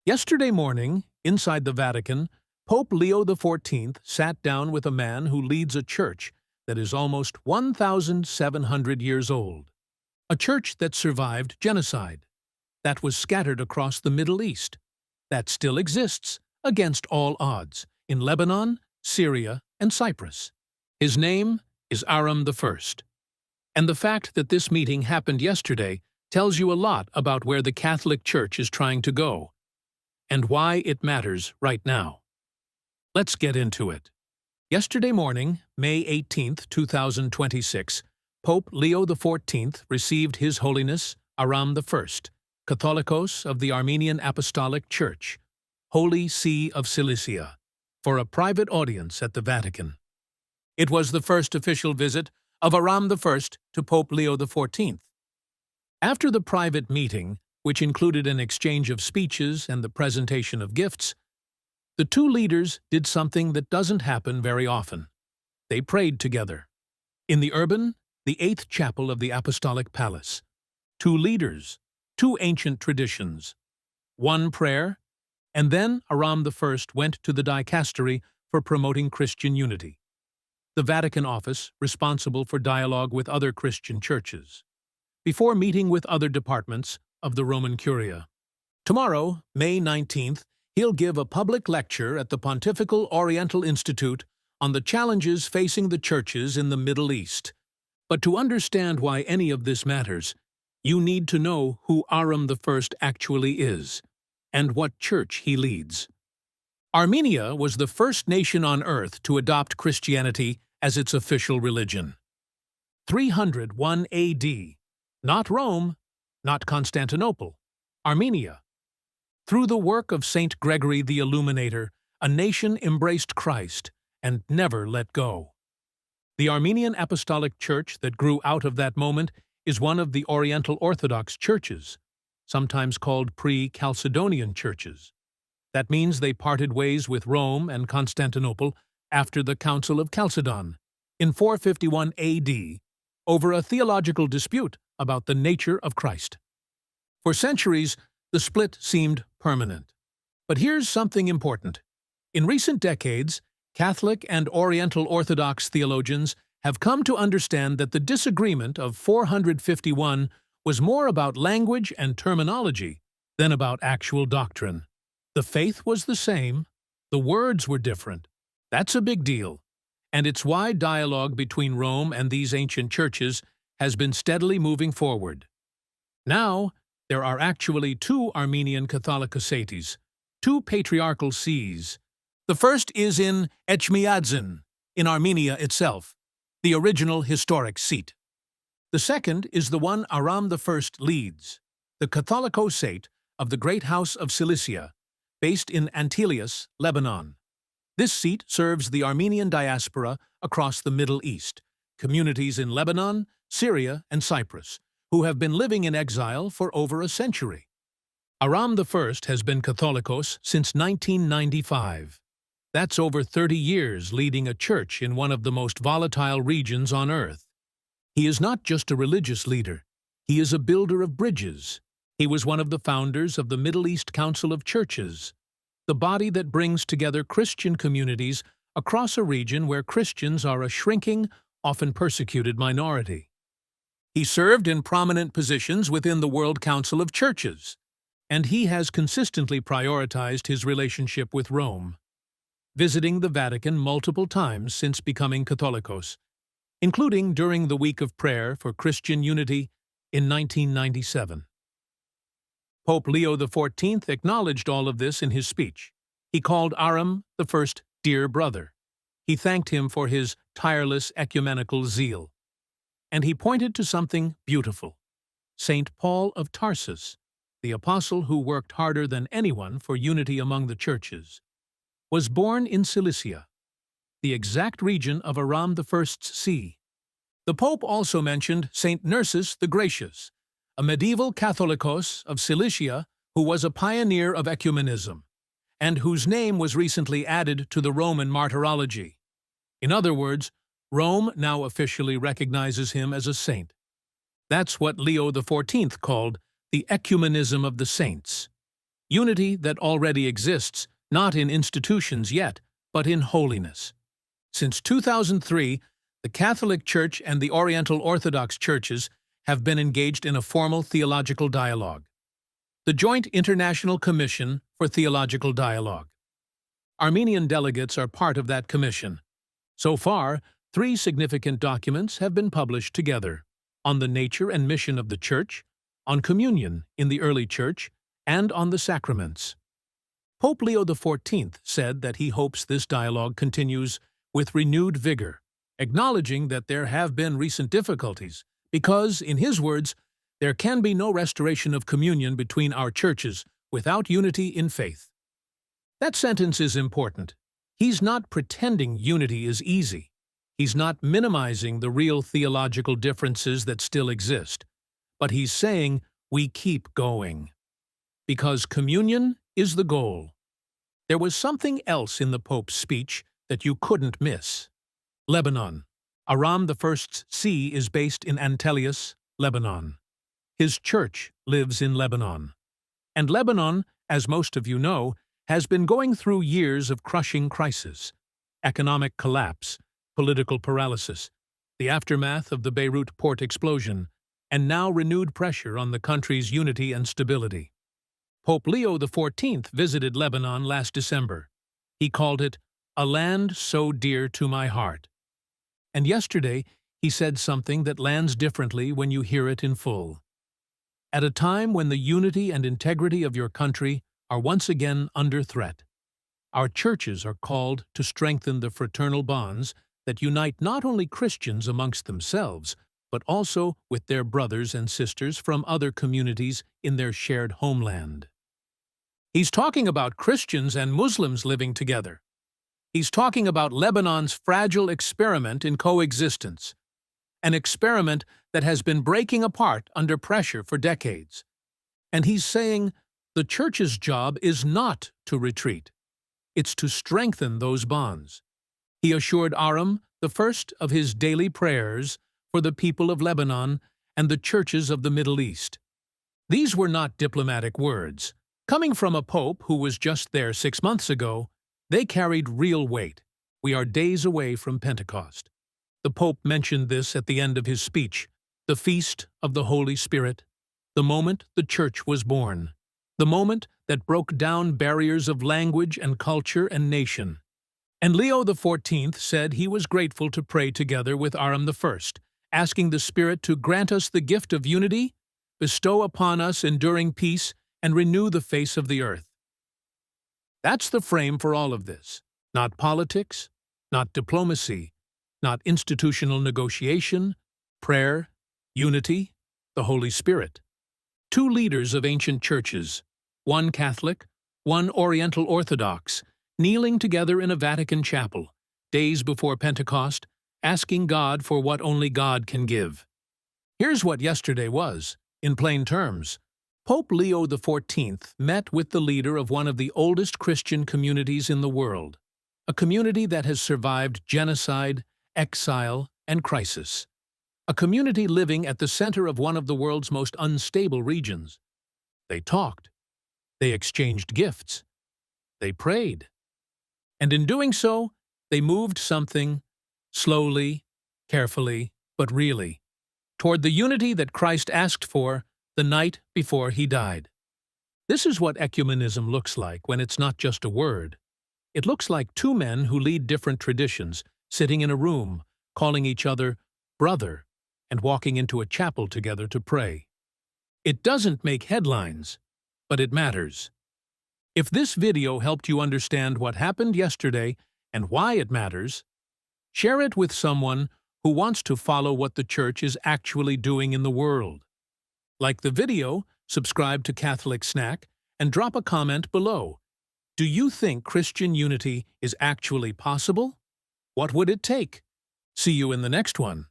Yesterday morning, inside the Vatican, Pope Leo XIV sat down with a man who leads a church that is almost 1,700 years old. A church that survived genocide, that was scattered across the Middle East, that still exists, against all odds, in Lebanon, Syria, and Cyprus. His name is Aram I. And the fact that this meeting happened yesterday tells you a lot about where the Catholic Church is trying to go, and why it matters right now. Let's get into it. Yesterday morning, May 18, 2026, Pope Leo XIV received His Holiness Aram I, Catholicos of the Armenian Apostolic Church, Holy See of Cilicia, for a private audience at the Vatican. It was the first official visit of Aram I to Pope Leo XIV. After the private meeting, which included an exchange of speeches and the presentation of gifts, the two leaders did something that doesn't happen very often. They prayed together. In the Urban VIII Chapel of the Apostolic Palace, two leaders, two ancient traditions, one prayer, and then Aram I went to the dicastery for promoting Christian unity, the Vatican office responsible for dialogue with other Christian churches, before meeting with other departments of the Roman Curia. Tomorrow, May 19th, he'll give a public lecture at the Pontifical Oriental Institute on the challenges facing the churches in the Middle East. But to understand why any of this matters, you need to know who Aram I actually is, and what church he leads. Armenia was the first nation on earth to adopt Christianity as its official religion. 301 A.D. Not Rome, not Constantinople, Armenia. Through the work of Saint Gregory the Illuminator, a nation embraced Christ and never let go. The Armenian Apostolic Church that grew out of that moment is one of the Oriental Orthodox churches, sometimes called pre-Chalcedonian churches. That means they parted ways with Rome and Constantinople after the Council of Chalcedon in 451 A.D. over a theological dispute about the nature of Christ. For centuries, the split seemed permanent. But here's something important. In recent decades, Catholic and Oriental Orthodox theologians have come to understand that the disagreement of 451 was more about language and terminology than about actual doctrine. The faith was the same, the words were different. That's a big deal, and it's why dialogue between Rome and these ancient churches has been steadily moving forward. Now, there are actually two Armenian Catholicos, two patriarchal sees. The first is in Echmiadzin, in Armenia itself, the original historic seat. The second is the one Aram I leads, the Catholicos of the Great House of Cilicia, based in Antelius, Lebanon. This seat serves the Armenian diaspora across the Middle East, communities in Lebanon, Syria, and Cyprus, who have been living in exile for over a century. Aram I has been Catholicos since 1995. That's over 30 years leading a church in one of the most volatile regions on earth. He is not just a religious leader, he is a builder of bridges. He was one of the founders of the Middle East Council of Churches, the body that brings together Christian communities across a region where Christians are a shrinking, often persecuted minority. He served in prominent positions within the World Council of Churches, and he has consistently prioritized his relationship with Rome, visiting the Vatican multiple times since becoming Catholicos, including during the Week of Prayer for Christian Unity in 1997. Pope Leo XIV acknowledged all of this in his speech. He called Aram I dear brother. He thanked him for his tireless ecumenical zeal. And he pointed to something beautiful. St. Paul of Tarsus, the apostle who worked harder than anyone for unity among the churches, was born in Cilicia, the exact region of Aram I's see. The Pope also mentioned St. Nerses the Gracious, a medieval Catholicos of Cilicia who was a pioneer of ecumenism, and whose name was recently added to the Roman martyrology. In other words, Rome now officially recognizes him as a saint. That's what Leo XIV called the ecumenism of the saints. Unity that already exists, not in institutions yet, but in holiness. Since 2003, the Catholic Church and the Oriental Orthodox churches have been engaged in a formal theological dialogue. The Joint International Commission for Theological Dialogue. Armenian delegates are part of that commission. So far, 3 significant documents have been published together: on the nature and mission of the Church, on communion in the early Church, and on the sacraments. Pope Leo XIV said that he hopes this dialogue continues with renewed vigor, acknowledging that there have been recent difficulties because, in his words, there can be no restoration of communion between our churches without unity in faith. That sentence is important. He's not pretending unity is easy. He's not minimizing the real theological differences that still exist, but he's saying we keep going. Because communion is the goal. There was something else in the Pope's speech that you couldn't miss. Lebanon. Aram I's see is based in Antelius, Lebanon. His church lives in Lebanon. And Lebanon, as most of you know, has been going through years of crushing crisis, economic collapse, political paralysis, the aftermath of the Beirut port explosion, and now renewed pressure on the country's unity and stability. Pope Leo XIV visited Lebanon last December. He called it a land so dear to my heart. And yesterday, he said something that lands differently when you hear it in full. At a time when the unity and integrity of your country are once again under threat, our churches are called to strengthen the fraternal bonds that unite not only Christians amongst themselves, but also with their brothers and sisters from other communities in their shared homeland. He's talking about Christians and Muslims living together. He's talking about Lebanon's fragile experiment in coexistence, an experiment that has been breaking apart under pressure for decades. And he's saying the Church's job is not to retreat. It's to strengthen those bonds. He assured Aram I of his daily prayers for the people of Lebanon and the churches of the Middle East. These were not diplomatic words. Coming from a pope who was just there 6 months ago, they carried real weight. We are days away from Pentecost. The Pope mentioned this at the end of his speech, the feast of the Holy Spirit, the moment the Church was born, the moment that broke down barriers of language and culture and nation. And Leo XIV said he was grateful to pray together with Aram I, asking the Spirit to grant us the gift of unity, bestow upon us enduring peace, and renew the face of the earth. That's the frame for all of this. Not politics, not diplomacy, not institutional negotiation, prayer, unity, the Holy Spirit. 2 leaders of ancient churches, one Catholic, one Oriental Orthodox, kneeling together in a Vatican chapel, days before Pentecost, asking God for what only God can give. Here's what yesterday was, in plain terms. Pope Leo XIV met with the leader of one of the oldest Christian communities in the world, a community that has survived genocide, exile, and crisis, a community living at the center of one of the world's most unstable regions. They talked. They exchanged gifts. They prayed. And in doing so, they moved something, slowly, carefully, but really, toward the unity that Christ asked for the night before he died. This is what ecumenism looks like when it's not just a word. It looks like 2 men who lead different traditions, sitting in a room, calling each other brother, and walking into a chapel together to pray. It doesn't make headlines, but it matters. If this video helped you understand what happened yesterday and why it matters, share it with someone who wants to follow what the Church is actually doing in the world. Like the video, subscribe to Catholic Snack, and drop a comment below. Do you think Christian unity is actually possible? What would it take? See you in the next one.